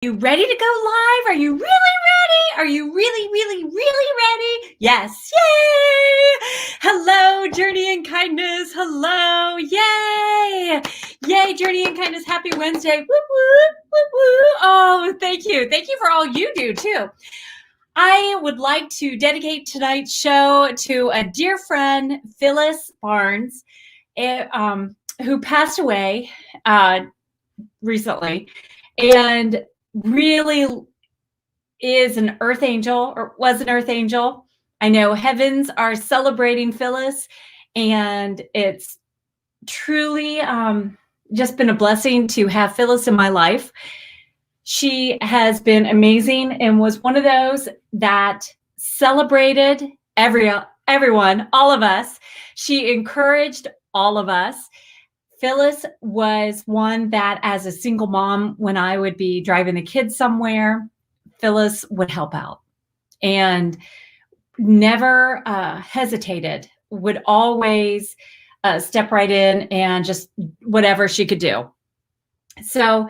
You ready to go live? Are you really ready? Are you really ready? Yes. Yay! Hello, Journey and Kindness. Hello. Yay! Yay, Journey and Kindness. Happy Wednesday. Woo, woo, woo, woo. Oh, thank you. Thank you for all you do, too. I would like to dedicate tonight's show to a dear friend, Phyllis Barnes, who passed away recently. And really is an earth angel, or was an earth angel. I know heavens are celebrating Phyllis, and it's truly just been a blessing to have Phyllis in my life. She has been amazing and was one of those that celebrated everyone, all of us. She encouraged all of us. Phyllis was one that, as a single mom, when I would be driving the kids somewhere, Phyllis would help out and never hesitated, would always step right in and just whatever she could do. So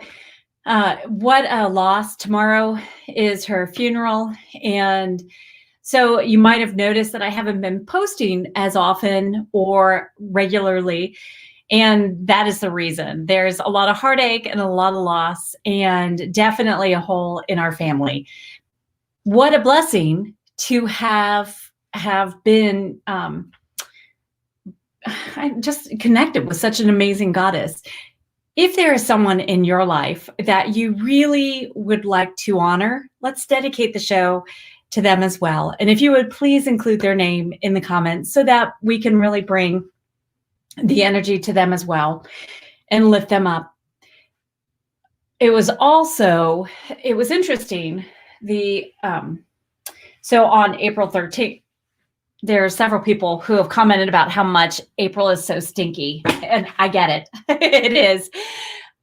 what a loss. Tomorrow is her funeral. And so you might have noticed that I haven't been posting as often or regularly. And that is the reason. There's a lot of heartache and a lot of loss, and definitely a hole in our family. What a blessing to have been just connected with such an amazing goddess. If there is someone in your life that you really would like to honor, let's dedicate the show to them as well. And if you would please include their name in the comments so that we can really bring the energy to them as well and lift them up. It was interesting. So on April 13th, there are several people who have commented about how much April is so stinky. And I get it. It is,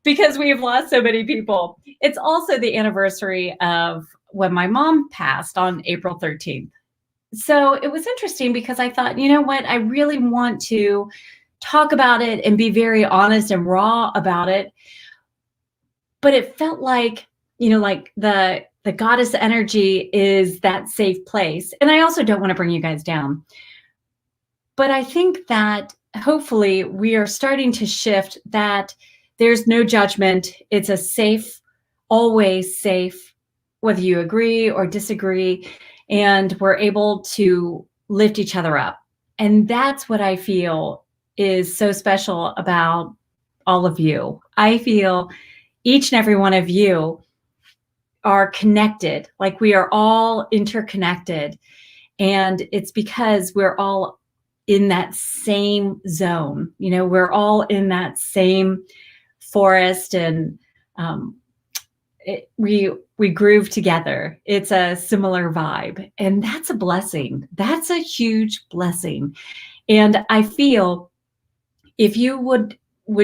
because we have lost so many people. It's also the anniversary of when my mom passed on April 13th. So it was interesting because I thought, you know what, I really want to talk about it and be very honest and raw about it. But it felt like, like the goddess energy is that safe place. And I also don't want to bring you guys down. But I think that hopefully we are starting to shift that there's no judgment. It's a safe, always safe, whether you agree or disagree, and we're able to lift each other up. And that's what I feel is so special about all of you. I feel each and every one of you are connected, like we are all interconnected. And it's because we're all in that same zone. We're all in that same forest, and we groove together. It's a similar vibe, and that's a blessing. That's a huge blessing. And I feel if you would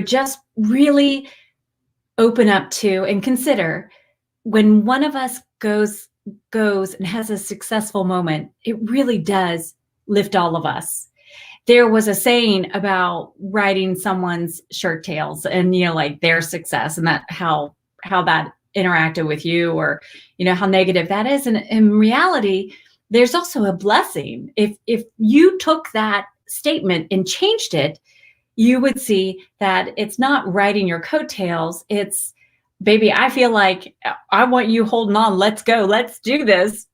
just really open up to and consider, when one of us goes and has a successful moment, it really does lift all of us. There was a saying about riding someone's shirt tails and, like their success, and that how that interacted with you, or, how negative that is. And in reality, there's also a blessing. If you took that statement and changed it, you would see that it's not riding your coattails. It's, baby, I feel like I want you holding on. Let's go. Let's do this.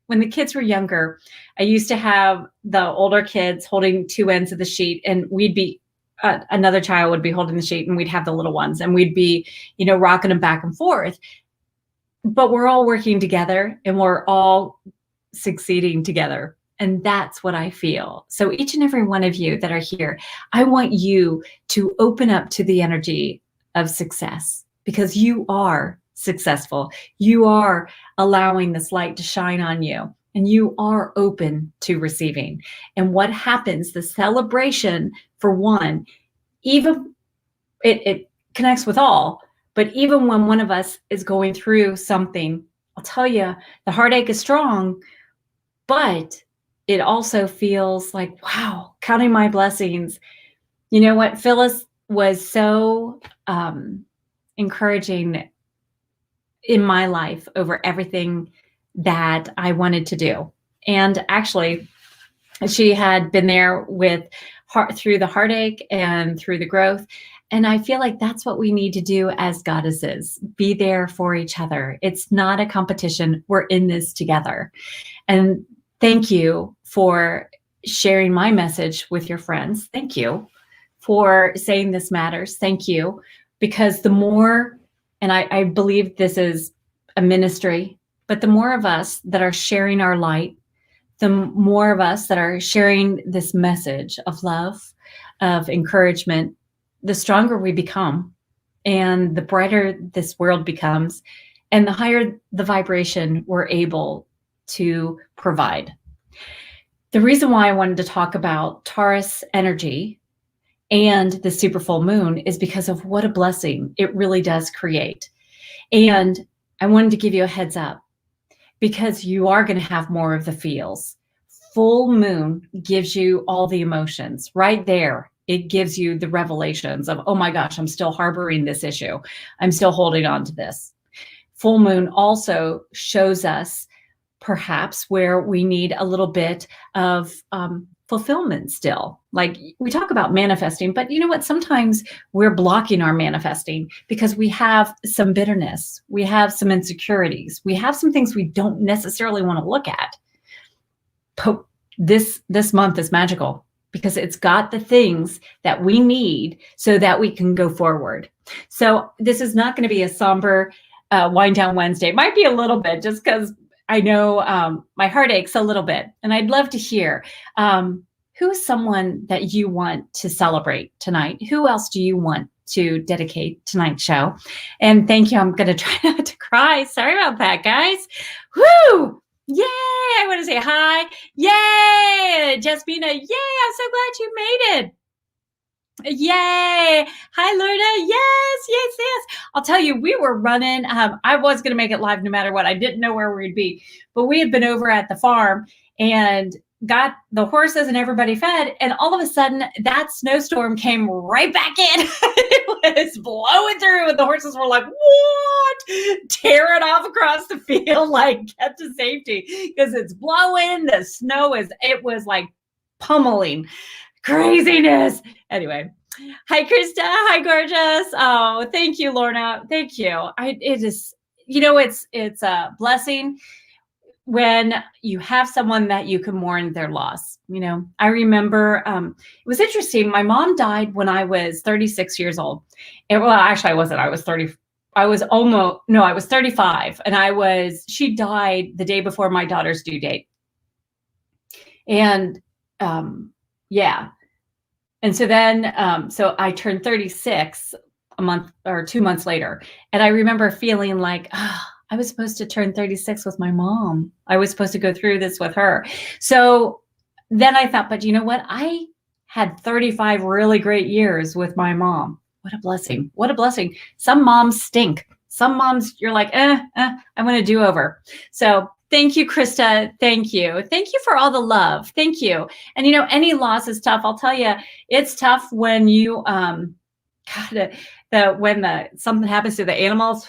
When the kids were younger, I used to have the older kids holding two ends of the sheet, and we'd be, another child would be holding the sheet, and we'd have the little ones, and we'd be, rocking them back and forth. But we're all working together, and we're all succeeding together. And that's what I feel. So each and every one of you that are here, I want you to open up to the energy of success, because you are successful. You are allowing this light to shine on you, and you are open to receiving. And what happens, the celebration, for one, even it connects with all, but even when one of us is going through something, I'll tell you, the heartache is strong, but it also feels like, wow, counting my blessings. You know what? Phyllis was so encouraging. in my life over everything that I wanted to do. And actually, she had been there through the heartache and through the growth. And I feel like that's what we need to do as goddesses, be there for each other. It's not a competition. We're in this together. And thank you for sharing my message with your friends. Thank you for saying this matters. Thank you. Because the more, and I believe this is a ministry, but the more of us that are sharing our light, the more of us that are sharing this message of love, of encouragement, the stronger we become and the brighter this world becomes and the higher the vibration we're able to provide. The reason why I wanted to talk about Taurus energy and the super full moon is because of what a blessing it really does create. And I wanted to give you a heads up because you are going to have more of the feels. Full moon gives you all the emotions right there. It gives you the revelations of, oh my gosh, I'm still harboring this issue. I'm still holding on to this. Full moon also shows us perhaps where we need a little bit of fulfillment still. Like we talk about manifesting, but you know what? Sometimes we're blocking our manifesting because we have some bitterness. We have some insecurities. We have some things we don't necessarily want to look at. But this month is magical because it's got the things that we need so that we can go forward. So this is not going to be a somber wind down Wednesday. It might be a little bit just because I know my heart aches a little bit, and I'd love to hear who is someone that you want to celebrate tonight? Who else do you want to dedicate tonight's show? And thank you. I'm going to try not to cry. Sorry about that, guys. Woo! Yay! I want to say hi. Yay! Jasmina, yay! I'm so glad you made it. Yay! Hi, Lorna. Yes. I'll tell you, we were running. I was going to make it live no matter what. I didn't know where we'd be, but we had been over at the farm and got the horses and everybody fed. And all of a sudden, that snowstorm came right back in. It was blowing through, and the horses were like, "What?" Tearing off across the field, like get to safety because it's blowing. The snow it was like pummeling. Craziness. Anyway, hi Krista. Hi gorgeous. Oh, thank you, Lorna. Thank you. It is, it's a blessing when you have someone that you can mourn their loss. I remember it was interesting. My mom died when I was 36 years old. Well, actually I wasn't. I was 30. I was 35, and she died the day before my daughter's due date. And yeah. And so then, so I turned 36 a month or 2 months later. And I remember feeling like, I was supposed to turn 36 with my mom. I was supposed to go through this with her. So then I thought, but you know what? I had 35 really great years with my mom. What a blessing. What a blessing. Some moms stink. Some moms, you're like, I want a do-over. So thank you, Krista. Thank you. Thank you for all the love. Thank you. And any loss is tough. I'll tell you, it's tough when you, when something happens to the animals.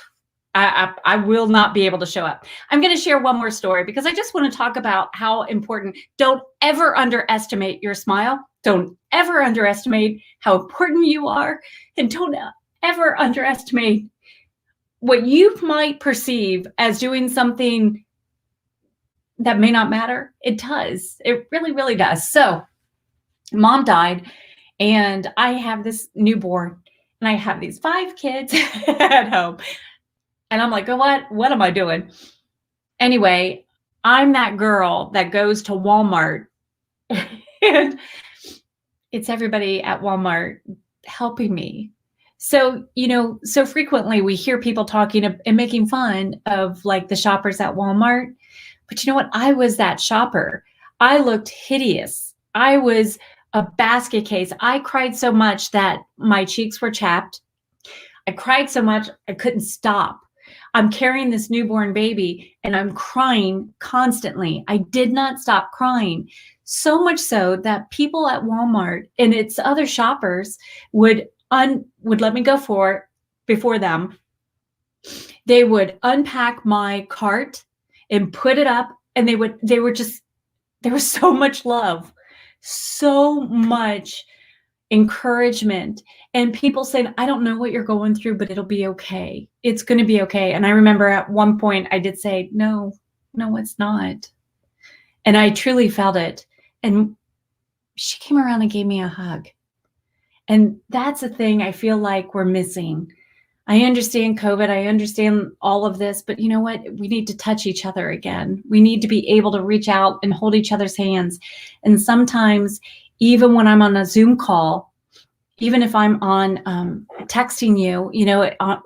I will not be able to show up. I'm going to share one more story because I just want to talk about how important. Don't ever underestimate your smile. Don't ever underestimate how important you are. And don't ever underestimate what you might perceive as doing something that may not matter. It does. It really, really does. So mom died and I have this newborn and I have these 5 kids at home. And I'm like, oh, what am I doing? Anyway, I'm that girl that goes to Walmart and it's everybody at Walmart helping me. So, so frequently we hear people talking and making fun of like the shoppers at Walmart. But you know what? I was that shopper. I looked hideous. I was a basket case. I cried so much that my cheeks were chapped. I cried so much I couldn't stop. I'm carrying this newborn baby and I'm crying constantly. I did not stop crying. So much so that people at Walmart and its other shoppers would let me go before them. They would unpack my cart and put it up, and there was so much love, so much encouragement, and people saying, I don't know what you're going through, but it'll be okay. It's going to be okay. And I remember at one point I did say, no, it's not. And I truly felt it. And she came around and gave me a hug. And that's a thing I feel like we're missing. I understand COVID. I understand all of this, but you know what? We need to touch each other again. We need to be able to reach out and hold each other's hands. And sometimes, even when I'm on a Zoom call, even if I'm on texting you,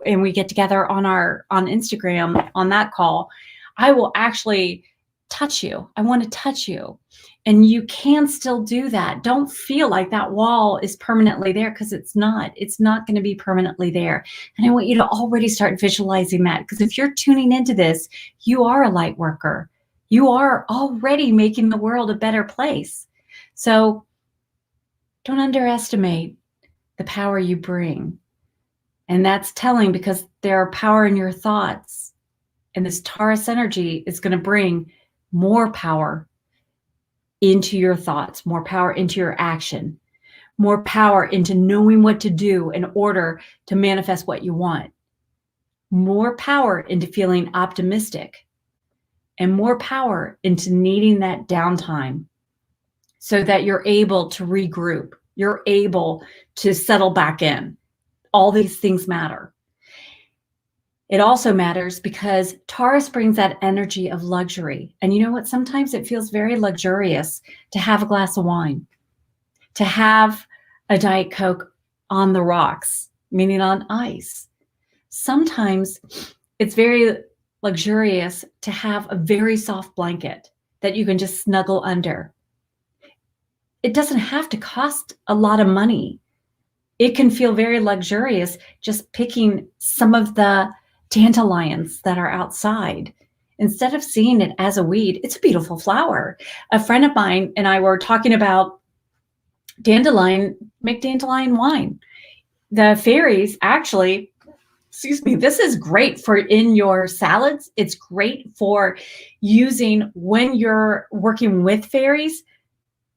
and we get together on Instagram on that call, I will actually touch you. I want to touch you. And you can still do that. Don't feel like that wall is permanently there, because it's not. It's not going to be permanently there. And I want you to already start visualizing that, because if you're tuning into this, you are a light worker. You are already making the world a better place. So don't underestimate the power you bring. And that's telling, because there are power in your thoughts. And this Taurus energy is going to bring more power into your thoughts, more power into your action, more power into knowing what to do in order to manifest what you want, more power into feeling optimistic, and more power into needing that downtime so that you're able to regroup, you're able to settle back in. All these things matter. It also matters because Taurus brings that energy of luxury. And you know what? Sometimes it feels very luxurious to have a glass of wine, to have a Diet Coke on the rocks, meaning on ice. Sometimes it's very luxurious to have a very soft blanket that you can just snuggle under. It doesn't have to cost a lot of money. It can feel very luxurious just picking some of the dandelions that are outside. Instead of seeing it as a weed, it's a beautiful flower. A friend of mine and I were talking about make dandelion wine. The fairies actually, this is great for in your salads. It's great for using when you're working with fairies.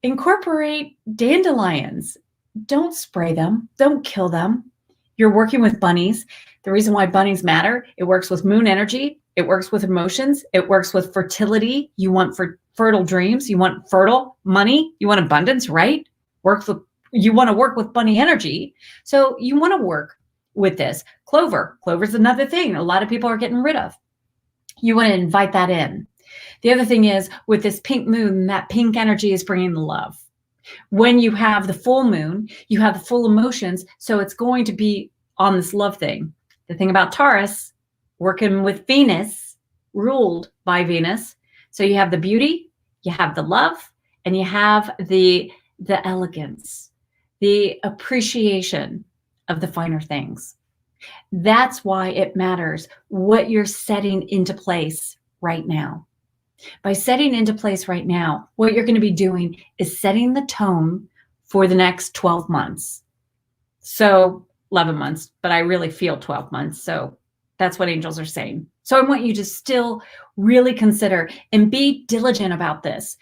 Incorporate dandelions. Don't spray them. Don't kill them. You're working with bunnies. The reason why bunnies matter, it works with moon energy. It works with emotions. It works with fertility. You want fertile dreams. You want fertile money. You want abundance, right? You want to work with bunny energy. So you want to work with this. Clover. Clover's another thing a lot of people are getting rid of. You want to invite that in. The other thing is, with this pink moon, that pink energy is bringing the love. When you have the full moon, you have the full emotions. So it's going to be on this love thing. The thing about Taurus, working with Venus, ruled by Venus. So you have the beauty, you have the love, and you have the elegance, the appreciation of the finer things. That's why it matters what you're setting into place right now. By setting into place right now, what you're going to be doing is setting the tone for the next 12 months. So 11 months, but I really feel 12 months. So that's what angels are saying. So I want you to still really consider and be diligent about this.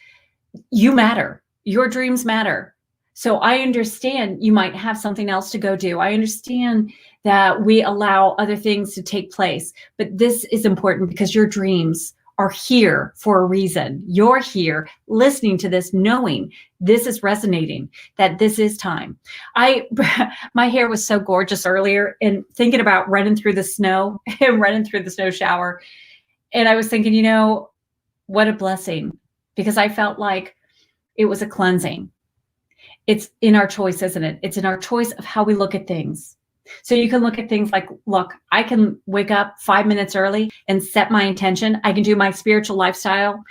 You matter. Your dreams matter. So I understand you might have something else to go do. I understand that we allow other things to take place, but this is important because your dreams are here for a reason. You're here listening to this, knowing this is resonating, that this is time. My hair was so gorgeous earlier, and thinking about running through the snow and running through the snow shower. And I was thinking, what a blessing, because I felt like it was a cleansing. It's in our choice, isn't it? It's in our choice of how we look at things. So you can look at things like, look, I can wake up 5 minutes early and set my intention. I can do my spiritual lifestyle.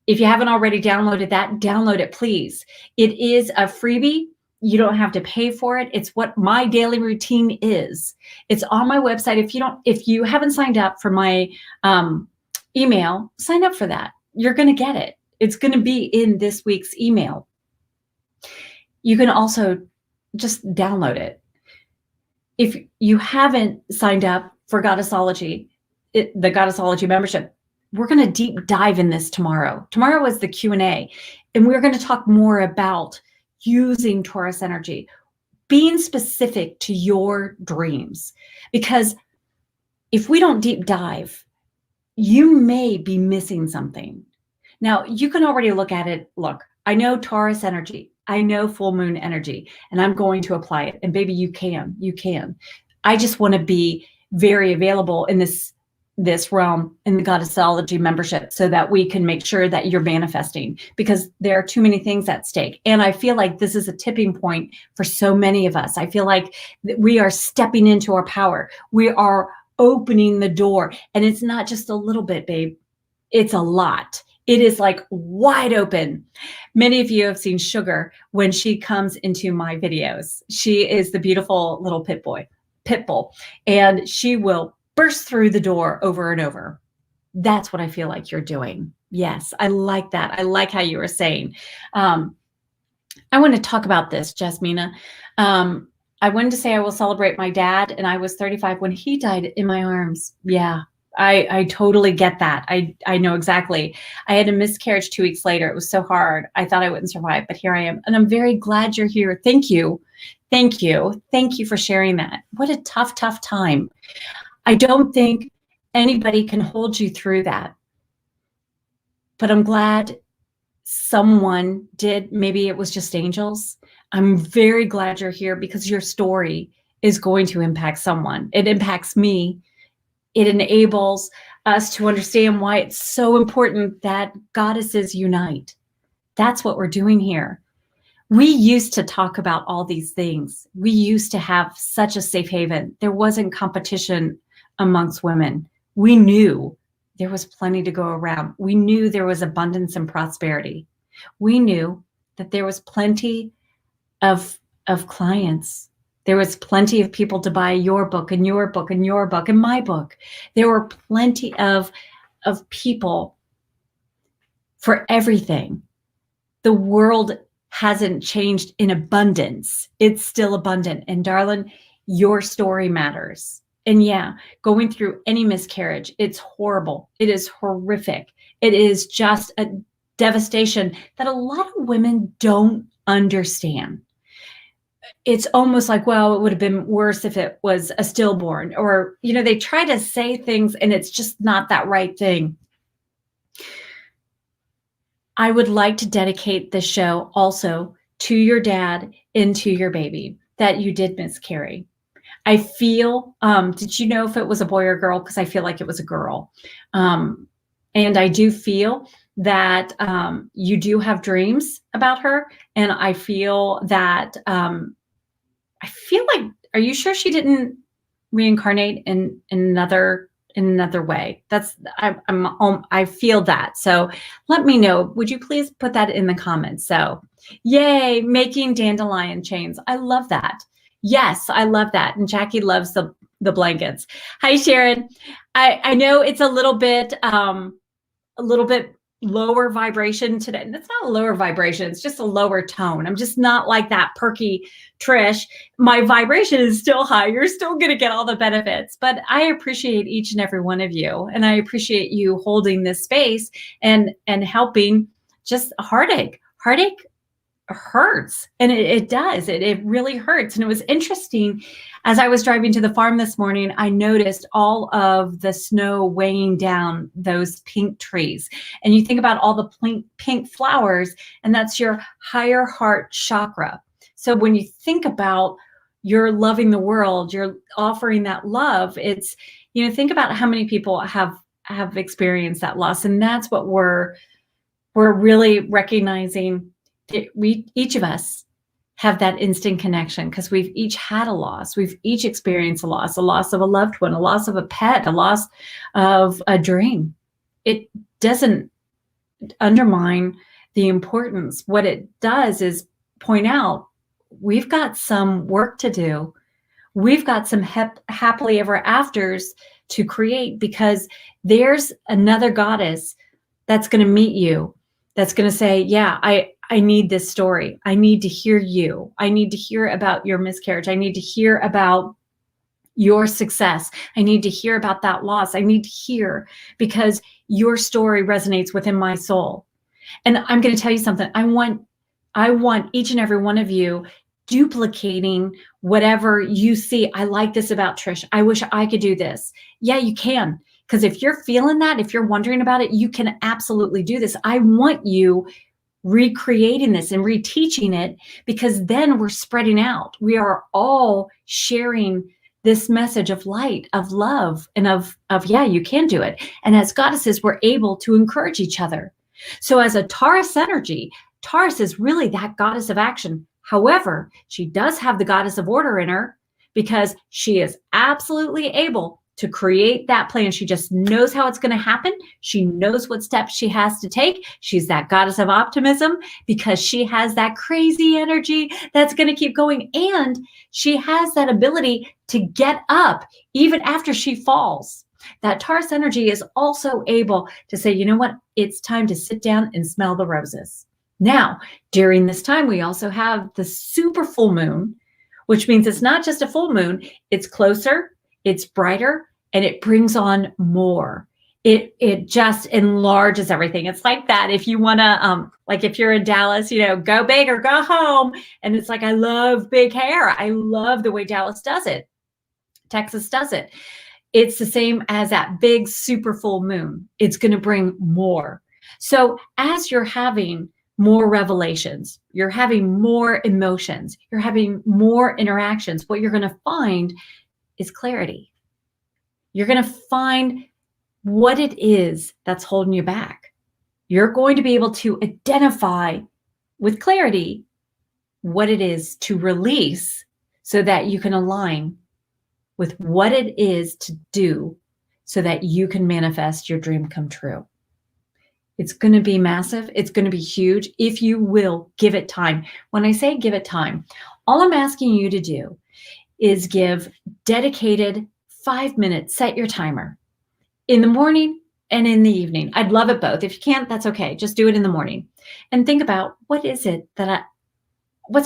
If you haven't already downloaded that, download it, please. It is a freebie. You don't have to pay for it. It's what my daily routine is. It's on my website. If you haven't signed up for my email, sign up for that. You're going to get it. It's going to be in this week's email. You can also just download it. If you haven't signed up for Goddessology, the Goddessology membership, we're going to deep dive in this tomorrow. Tomorrow is the Q&A, and we're going to talk more about using Taurus energy, being specific to your dreams. Because if we don't deep dive, you may be missing something. Now, you can already look at it. Look, I know Taurus energy. I know full moon energy, and I'm going to apply it. And baby, you can. I just want to be very available in this realm in the Goddessology membership so that we can make sure that you're manifesting, because there are too many things at stake. And I feel like this is a tipping point for so many of us. I feel like we are stepping into our power. We are opening the door, and it's not just a little bit, babe. It's a lot. It is like wide open. Many of you have seen Sugar when she comes into my videos. She is the beautiful little pit bull, and she will burst through the door over and over. That's what I feel like you're doing. Yes, I like that. I like how you were saying. I want to talk about this, Jasmina. I wanted to say I will celebrate my dad, and I was 35 when he died in my arms. Yeah, I totally get that. I know exactly. I had a miscarriage 2 weeks later. It was so hard. I thought I wouldn't survive, but here I am. And I'm very glad you're here. Thank you. Thank you. Thank you for sharing that. What a tough time. I don't think anybody can hold you through that. But I'm glad someone did. Maybe it was just angels. I'm very glad you're here, because your story is going to impact someone. It impacts me. It enables us to understand why it's so important that goddesses unite. That's what we're doing here. We used to talk about all these things. We used to have such a safe haven. There wasn't competition amongst women. We knew there was plenty to go around. We knew there was abundance and prosperity. We knew that there was plenty of clients. There was plenty of people to buy your book and your book and your book and my book. There were plenty of people for everything. The world hasn't changed in abundance. It's still abundant. And darling, your story matters. And yeah, going through any miscarriage, it's horrible. It is horrific. It is just a devastation that a lot of women don't understand. It's almost like, well, it would have been worse if it was a stillborn, or, they try to say things and it's just not that right thing. I would like to dedicate this show also to your dad and to your baby that you did miscarry. I feel, did you know if it was a boy or girl? Because I feel like it was a girl. And I do feel that you do have dreams about her. And I feel that, are you sure she didn't reincarnate in another way? I feel that. So let me know. Would you please put that in the comments? So yay, making dandelion chains. I love that. Yes, I love that. And Jackie loves the blankets. Hi, Sharon. I know it's a little bit lower vibration today. That's not a lower vibration. It's just a lower tone. I'm just not like that perky Trish. My vibration is still high. You're still going to get all the benefits, but I appreciate each and every one of you. And I appreciate you holding this space and helping. Just heartache hurts. And it does. It really hurts. And it was interesting. As I was driving to the farm this morning, I noticed all of the snow weighing down those pink trees. And you think about all the pink flowers, and that's your higher heart chakra. So when you think about you're loving the world, you're offering that love, it's, think about how many people have experienced that loss. And that's what we're really recognizing. We, each of us, have that instant connection because we've each had a loss. We've each experienced a loss of a loved one, a loss of a pet, a loss of a dream. It doesn't undermine the importance. What it does is point out we've got some work to do. We've got some happily ever afters to create, because there's another goddess that's going to meet you, that's going to say, yeah, I need this story. I need to hear you. I need to hear about your miscarriage. I need to hear about your success. I need to hear about that loss. I need to hear because your story resonates within my soul. And I'm going to tell you something. I want each and every one of you duplicating whatever you see. I like this about Trish. I wish I could do this. Yeah, you can. Because if you're feeling that, if you're wondering about it, you can absolutely do this. I want you recreating this and reteaching it, because then we're spreading out. We are all sharing this message of light, of love, and of yeah, you can do it. And as goddesses, we're able to encourage each other. So as a Taurus energy, Taurus is really that goddess of action. However, she does have the goddess of order in her, because she is absolutely able to create that plan. She just knows how it's going to happen. She knows what steps she has to take. She's that goddess of optimism because she has that crazy energy that's going to keep going. And she has that ability to get up even after she falls. That Taurus energy is also able to say, you know what? It's time to sit down and smell the roses. Now, during this time, we also have the super full moon, which means it's not just a full moon. It's closer, it's brighter, and it brings on more. It just enlarges everything. It's like that. If you want to, like if you're in Dallas, go big or go home. And it's like, I love big hair. I love the way Dallas does it. Texas does it. It's the same as that big super full moon. It's going to bring more. So as you're having more revelations, you're having more emotions, you're having more interactions, what you're going to find is clarity. You're going to find what it is that's holding you back. You're going to be able to identify with clarity what it is to release so that you can align with what it is to do so that you can manifest your dream come true. It's going to be massive. It's going to be huge if you will give it time. When I say give it time, all I'm asking you to do is give dedicated 5 minutes, set your timer in the morning and in the evening. I'd love it both. If you can't, that's okay. Just do it in the morning and think about what's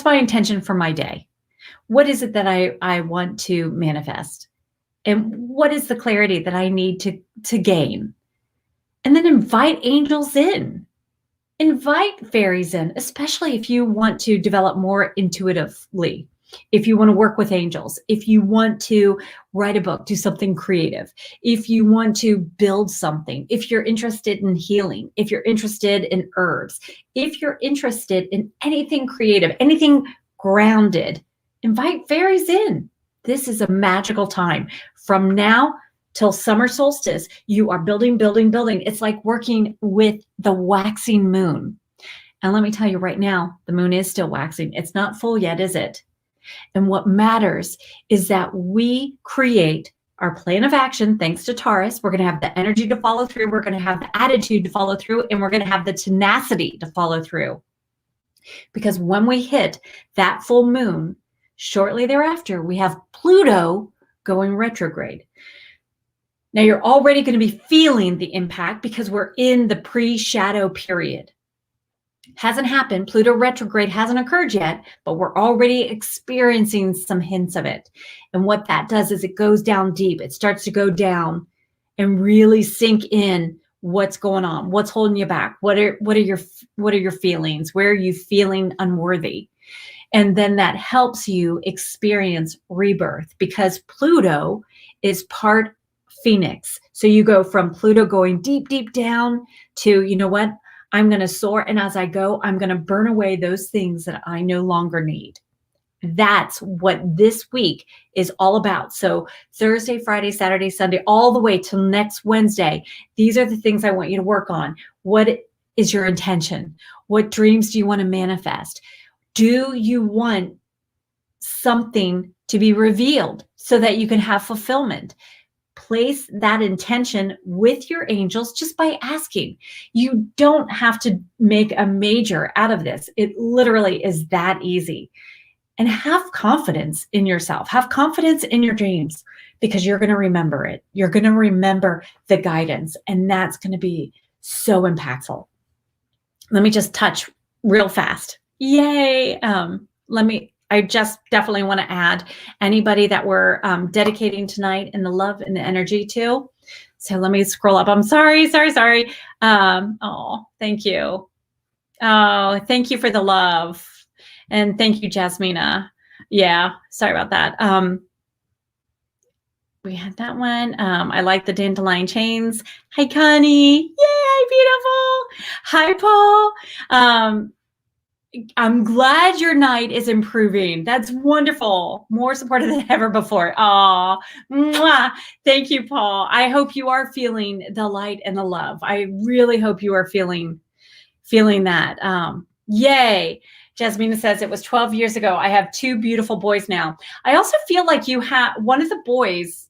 my intention for my day? What is it that I want to manifest? And what is the clarity that I need to gain? And then invite angels in. Invite fairies in, especially if you want to develop more intuitively. If you want to work with angels, if you want to write a book, do something creative, if you want to build something, if you're interested in healing, if you're interested in herbs, if you're interested in anything creative, anything grounded, invite fairies in. This is a magical time. From now till summer solstice, you are building, building, building. It's like working with the waxing moon. And let me tell you right now, the moon is still waxing. It's not full yet, is it? And what matters is that we create our plan of action. Thanks to Taurus, we're going to have the energy to follow through. We're going to have the attitude to follow through, and we're going to have the tenacity to follow through. Because when we hit that full moon, shortly thereafter, we have Pluto going retrograde. Now you're already going to be feeling the impact because we're in the pre-shadow period. Hasn't happened. Pluto retrograde hasn't occurred yet, but we're already experiencing some hints of it. And what that does is it goes down deep. It starts to go down and really sink in what's going on, what's holding you back, what are your feelings, where are you feeling unworthy? And then that helps you experience rebirth, because Pluto is part Phoenix. So you go from Pluto going deep, deep down to, you know what? I'm going to soar. And as I go, I'm going to burn away those things that I no longer need. That's what this week is all about. So Thursday, Friday, Saturday, Sunday, all the way till next Wednesday, these are the things I want you to work on. What is your intention? What dreams do you want to manifest? Do you want something to be revealed so that you can have fulfillment? Place that intention with your angels just by asking. You don't have to make a major out of this. It literally is that easy. And have confidence in yourself. Have confidence in your dreams, because you're going to remember it. You're going to remember the guidance, and that's going to be so Let me just touch real fast. Yay. I just definitely want to add anybody that we're dedicating tonight in the love and the energy to. So let me scroll up. I'm sorry. Oh, thank you. Oh, thank you for the love. And thank you, Jasmina. Yeah, sorry about that. We had that one. I like the dandelion chains. Hi, Connie. Yay, beautiful. Hi, Paul. I'm glad your night is improving. That's wonderful. More supportive than ever before. Aw, mwah. Thank you, Paul. I hope you are feeling the light and the love. I really hope you are feeling that. Yay. Jasmina says it was 12 years ago. I have 2 beautiful boys now. I also feel like you have one of the boys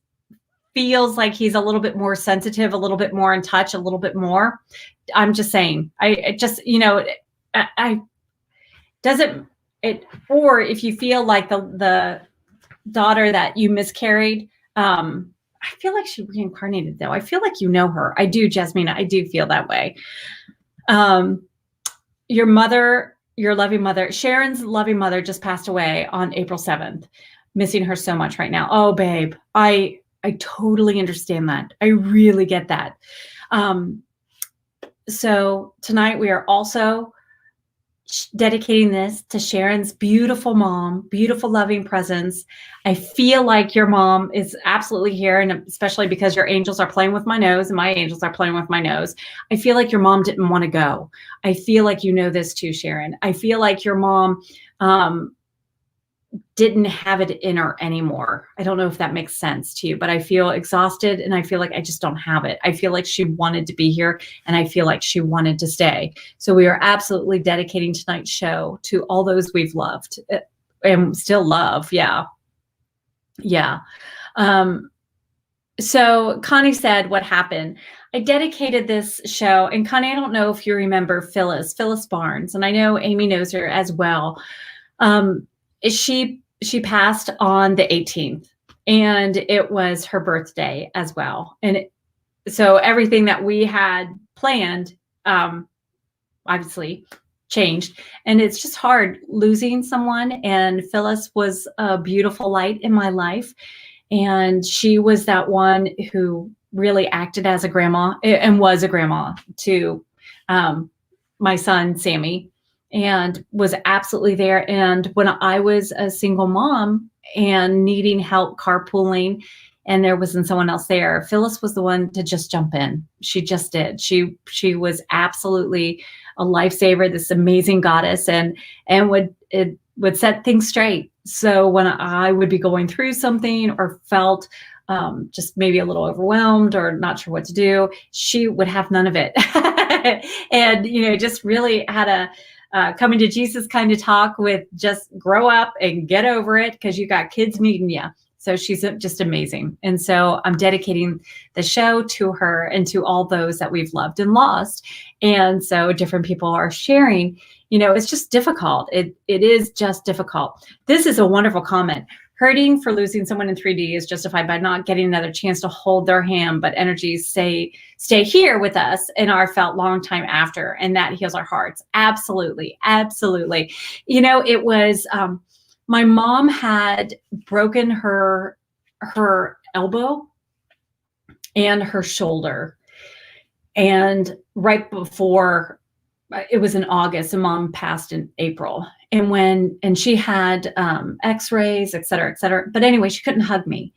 feels like he's a little bit more sensitive, a little bit more in touch, a little bit more. I'm just saying, I just, I doesn't it, or if you feel like the daughter that you miscarried, I feel like she reincarnated though. I feel like you know her. I do, Jasmina. I do feel that way. Your mother, your loving mother, Sharon's loving mother just passed away on April 7th. Missing her so much right now. Oh, babe, I totally understand that. I really get that. So tonight we are also dedicating this to Sharon's beautiful mom, beautiful loving presence. I feel like your mom is absolutely here, and especially because your angels are playing with my nose and my angels are playing with my nose. I feel like your mom didn't want to go. I feel like you know this too, Sharon. I feel like your mom didn't have it in her anymore. I don't know if that makes sense to you, but I feel exhausted and I feel like I just don't have it. I feel like she wanted to be here and I feel like she wanted to stay. So we are absolutely dedicating tonight's show to all those we've loved and still love. Yeah. Yeah. So Connie said, what happened? I dedicated this show, and Connie, I don't know if you remember Phyllis Barnes, and I know Amy knows her as well. She passed on the 18th, and it was her birthday as well. And so everything that we had planned, obviously changed, and it's just hard losing someone. And Phyllis was a beautiful light in my life. And she was that one who really acted as a grandma and was a grandma to my son, Sammy, and was absolutely there. And when I was a single mom and needing help carpooling and there wasn't someone else there, Phyllis was the one to just jump in. She just did. She was absolutely a lifesaver, this amazing goddess, and would set things straight. So when I would be going through something or felt just maybe a little overwhelmed or not sure what to do, she would have none of it. And, just really had a coming to Jesus kind of talk with just grow up and get over it because you got kids needing you. So she's just amazing. And so I'm dedicating the show to her and to all those that we've loved and lost. And so different people are sharing, it's just difficult. It is just difficult. This is a wonderful comment. Hurting for losing someone in 3D is justified by not getting another chance to hold their hand, but energies stay here with us in our felt long time after, and that heals our hearts. Absolutely. Absolutely. It was, my mom had broken her elbow and her shoulder. And right before, it was in August, and mom passed in April. And she had x-rays, et cetera, et cetera. But anyway, she couldn't hug me.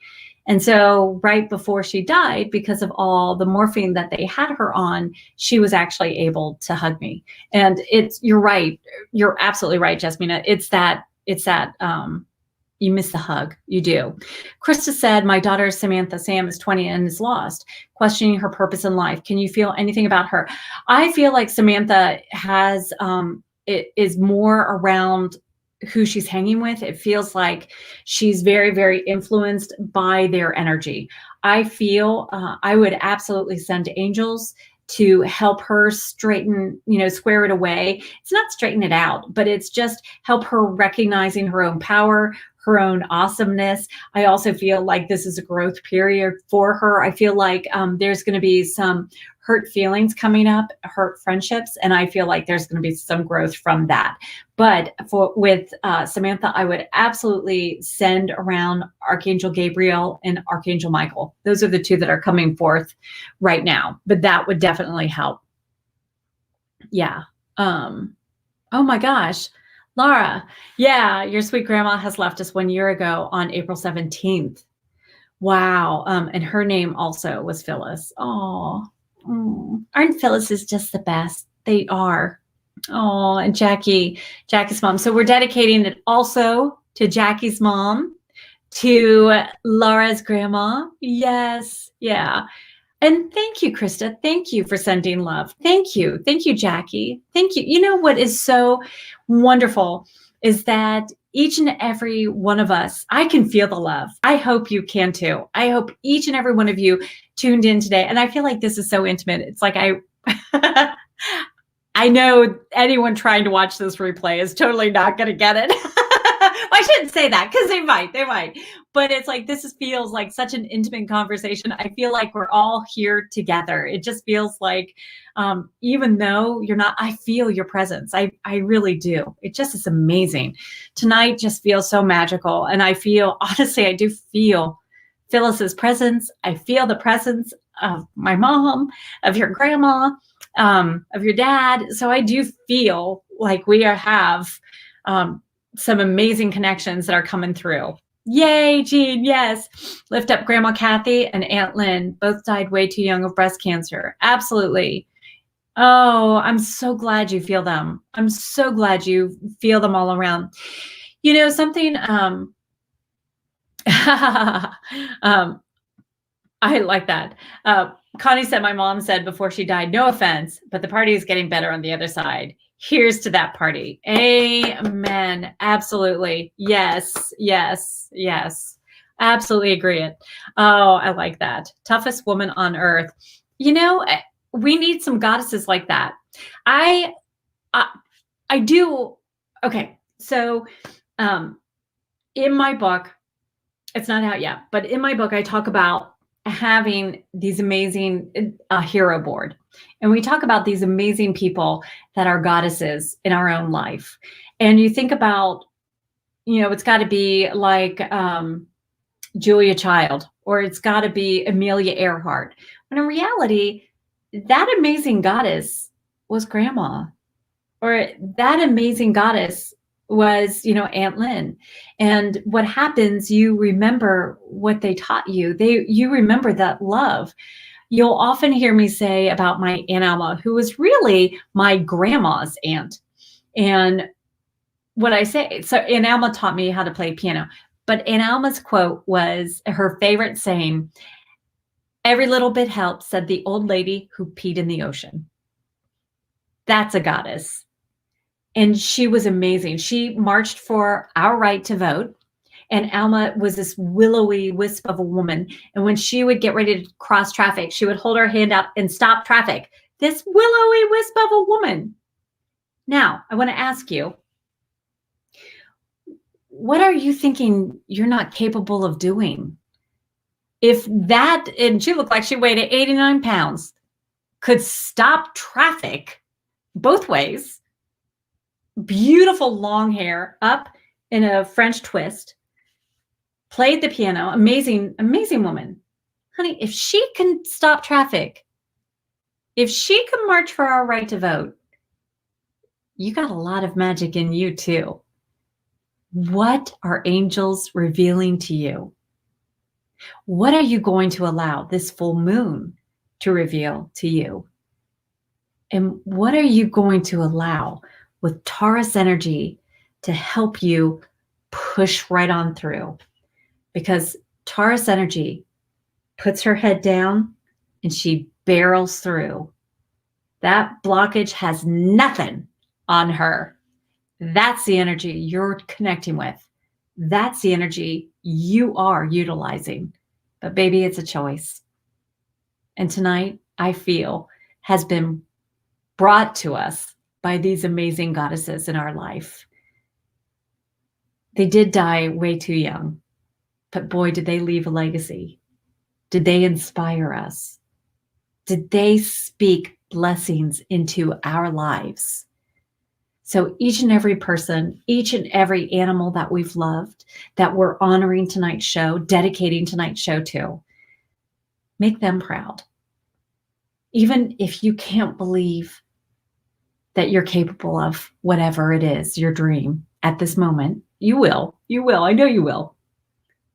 And so right before she died, because of all the morphine that they had her on, she was actually able to hug me. And you're right. You're absolutely right, Jasmina. It's that you miss the hug. You do. Krista said, my daughter, Samantha Sam, is 20 and is lost, questioning her purpose in life. Can you feel anything about her? I feel like Samantha has, it is more around who she's hanging with. It feels like she's very, very influenced by their energy. I feel I would absolutely send angels to help her straighten, square it away. It's not straighten it out, but it's just help her recognizing her own power, her own awesomeness. I also feel like this is a growth period for her. I feel like there's going to be some hurt feelings coming up, hurt friendships, and I feel like there's going to be some growth from that. But with Samantha, I would absolutely send around Archangel Gabriel and Archangel Michael. Those are the two that are coming forth right now, but that would definitely help. Yeah. Oh my gosh, Laura. Yeah, your sweet grandma has left us 1 year ago on April 17th. Wow. And her name also was Phyllis. Oh, aren't Phyllis's just the best? They are. Oh, and Jackie's mom. So we're dedicating it also to Jackie's mom, to Laura's grandma. Yes. Yeah. And thank you, Krista. Thank you for sending love. Thank you. Thank you, Jackie. Thank you. You know what is so wonderful is that each and every one of us, I can feel the love. I hope you can too. I hope each and every one of you tuned in today. And I feel like this is so intimate. It's like I know anyone trying to watch this replay is totally not going to get it. I shouldn't say that because they might. But it's like, feels like such an intimate conversation. I feel like we're all here together. It just feels like, even though you're not, I feel your presence. I really do. It just is amazing. Tonight just feels so magical. And I feel, honestly, I do feel Phyllis's presence. I feel the presence of my mom, of your grandma, of your dad. So I do feel like we have some amazing connections that are coming through. Yay, Jean, yes. Lift up Grandma Kathy and Aunt Lynn. Both died way too young of breast cancer. Absolutely. Oh, I'm so glad you feel them. I'm so glad you feel them all around. You know, something, I like that. Connie said, my mom said before she died, no offense, but the party is getting better on the other side. Here's to that party. Amen. Absolutely. Yes. Absolutely agree. Oh, I like that. Toughest woman on earth. You know, we need some goddesses like that. I do. Okay. So, in my book, it's not out yet, but in my book, I talk about having these amazing hero board. And we talk about these amazing people that are goddesses in our own life. And you think about, it's got to be like Julia Child, or it's got to be Amelia Earhart. When in reality, that amazing goddess was grandma, or that amazing goddess was, Aunt Lynn. And what happens, you remember what they taught you. You remember that love. You'll often hear me say about my Aunt Alma, who was really my grandma's aunt. And what I say, so Aunt Alma taught me how to play piano, but Aunt Alma's quote was her favorite saying, "Every little bit helps," said the old lady who peed in the ocean. That's a goddess. And she was amazing. She marched for our right to vote. And Alma was this willowy wisp of a woman. And when she would get ready to cross traffic, she would hold her hand up and stop traffic. This willowy wisp of a woman. Now, I want to ask you, what are you thinking you're not capable of doing? If that, and she looked like she weighed 89 pounds, could stop traffic both ways, beautiful long hair up in a French twist, played the piano, amazing woman. Honey, if she can stop traffic, if she can march for our right to vote, you got a lot of magic in you too. What are angels revealing to you? What are you going to allow this full moon to reveal to you? And what are you going to allow with Taurus energy to help you push right on through? Because Taurus energy puts her head down and she barrels through. That blockage has nothing on her. That's the energy you're connecting with. That's the energy you are utilizing. But baby, it's a choice. And tonight, I feel, has been brought to us by these amazing goddesses in our life. They did die way too young, but boy, did they leave a legacy. Did they inspire us? Did they speak blessings into our lives? So each and every person, each and every animal that we've loved, that we're honoring tonight's show, dedicating tonight's show to, make them proud. Even if you can't believe that you're capable of whatever it is, your dream at this moment, you will. You will. I know you will.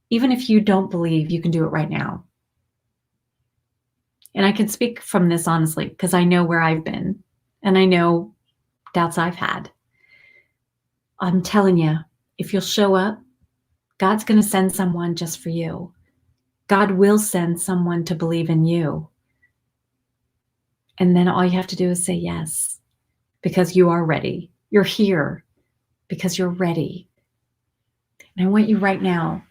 Even if you don't believe, you can do it right now. And I can speak from this honestly because I know where I've been and I know doubts I've had. I'm telling you, if you'll show up, God's going to send someone just for you. God will send someone to believe in you. And then all you have to do is say yes, because you are ready. You're here because you're ready. And I want you right now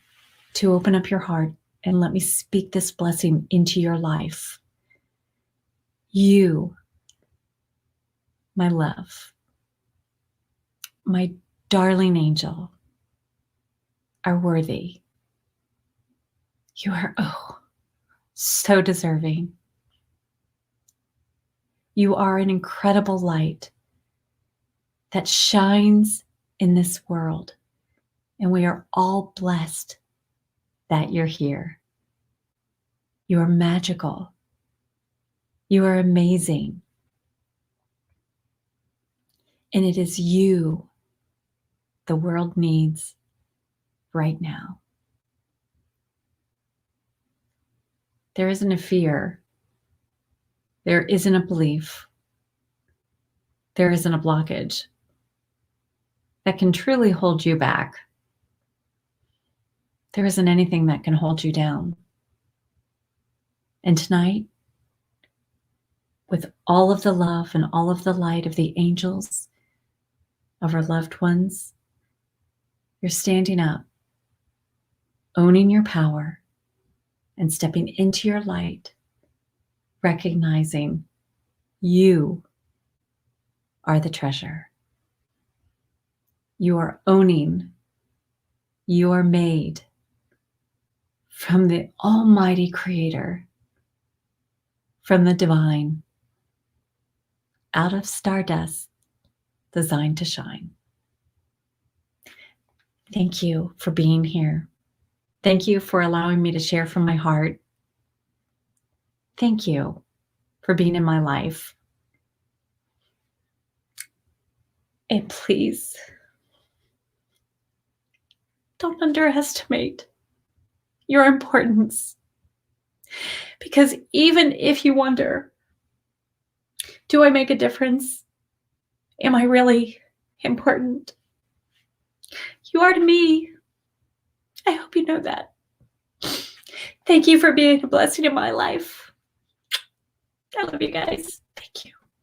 to open up your heart and let me speak this blessing into your life. You, my love, my darling angel, are worthy. You are, so deserving. You are an incredible light that shines in this world, and we are all blessed that you're here. You are magical. You are amazing. And it is you the world needs right now. There isn't a fear. There isn't a belief. There isn't a blockage that can truly hold you back. There isn't anything that can hold you down. And tonight, with all of the love and all of the light of the angels, of our loved ones, you're standing up, owning your power, and stepping into your light, recognizing you are the treasure. You are owning, you are made from the Almighty Creator, from the divine, out of stardust, designed to shine. Thank you for being here. Thank you for allowing me to share from my heart. Thank you for being in my life. And please, don't underestimate your importance. Because even if you wonder, do I make a difference? Am I really important? You are to me. I hope you know that. Thank you for being a blessing in my life. I love you guys. Thank you.